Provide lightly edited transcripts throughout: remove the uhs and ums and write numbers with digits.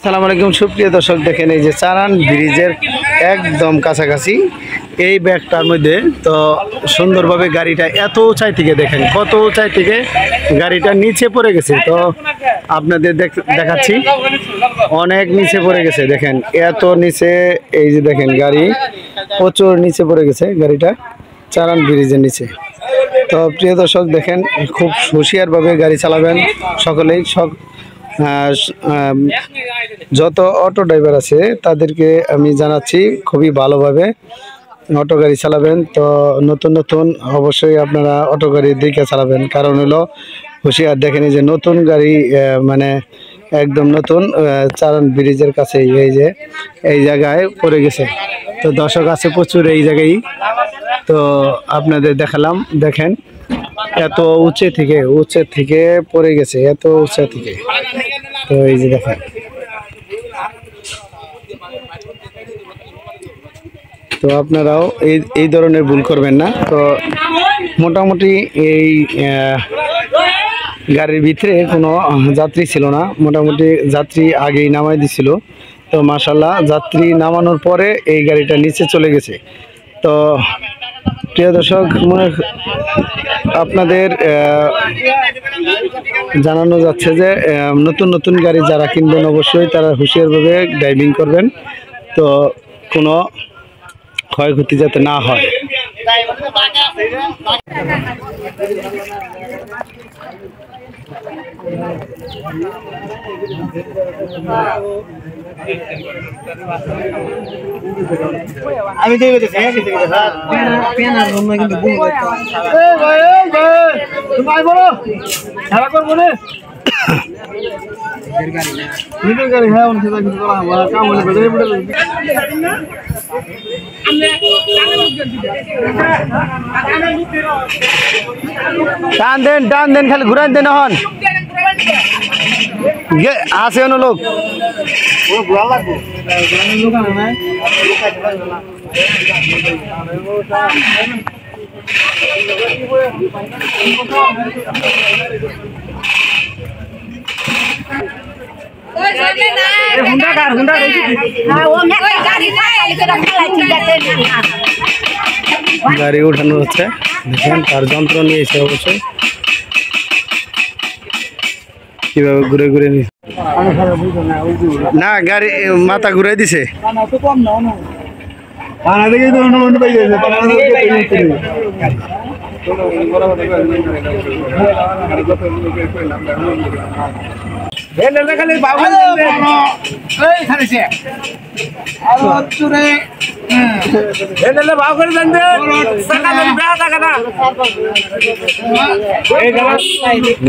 আসসালামু আলাইকুম সুপ্রিয় দর্শক, দেখেন এই যে চারান ব্রিজের একদম কাছাকাছি এই ব্যাগটার মধ্যে তো সুন্দরভাবে গাড়িটা এত উঁচাই থেকে দেখেন কত উঁচাই থেকে গাড়িটা নিচে পড়ে গেছে। তো আপনাদের দেখাচ্ছি অনেক নিচে পড়ে গেছে, দেখেন এত নিচে। এই যে দেখেন গাড়ি প্রচুর নিচে পড়ে গেছে গাড়িটা চারান ব্রিজের নিচে। তো প্রিয় দর্শক দেখেন খুব হুঁশিয়ারভাবে গাড়ি চালাবেন সকলেই। যত অটো ড্রাইভার আছে তাদেরকে আমি জানাচ্ছি খুবই ভালোভাবে অটো গাড়ি চালাবেন। তো নতুন নতুন অবশ্যই আপনারা অটো গাড়ির দিকে চালাবেন, কারণ হলো হুঁশিয়ার। দেখেন এই যে নতুন গাড়ি মানে একদম নতুন চারান ব্রিজের কাছে এই যে এই জায়গায় পড়ে গেছে। তো দর্শক আছে প্রচুর এই জায়গায়। তো আপনাদের দেখালাম, দেখেন এত উঁচু থেকে পড়ে গেছে, এত উঁচা থেকে। তো এই যে দেখেন, তো আপনারাও এই ধরনের ভুল করবেন না। তো মোটামুটি এই গাড়ির ভিতরে কোনো যাত্রী ছিল না, মোটামুটি যাত্রী আগেই নামাই দিছিল। তো মাশাআল্লাহ যাত্রী নামানোর পরে এই গাড়িটা নিচে চলে গেছে। তো প্রিয় দর্শক আপনাদের জানানো যাচ্ছে যে নতুন নতুন গাড়ি যারা কিনবেন অবশ্যই তারা হুঁশিয়ারভাবে ড্রাইভিং করবেন, তো কোনো ক্ষয়ক্ষতি যাতে না হয়। আমি টান দেন খালি ঘুরাই দেন হন আছে অন্য লোক। গাড়ি উঠানো হচ্ছে, দেখেন তার যন্ত্র নিয়েছে অবশ্যই কিভাবে ঘুরে ঘুরে না গাড়ি মাথা ঘুরে দিছে।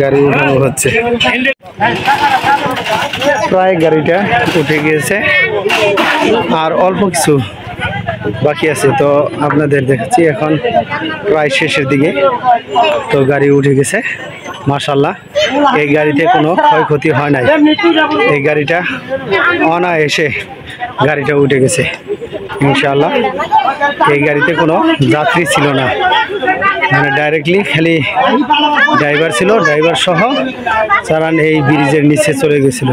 গাড়ি উঠানো হচ্ছে, প্রায় গাড়িটা উঠে গিয়েছে আর অল্প কিছু বাকি আছে। তো আপনাদের দেখাচ্ছি এখন প্রায় শেষের দিকে। তো গাড়ি উঠে গেছে মাশাআল্লাহ। এই গাড়িতে কোনো ক্ষয়ক্ষতি হয় নাই, এই গাড়িটা অনায়াসে গাড়িটা উঠে গেছে ইনশাআল্লাহ। এই গাড়িতে কোনো যাত্রী ছিল না, মানে ডাইরেক্টলি খালি ড্রাইভার ছিল, ড্রাইভার সহ চালান এই ব্রিজের নিচে চলে গেছিল।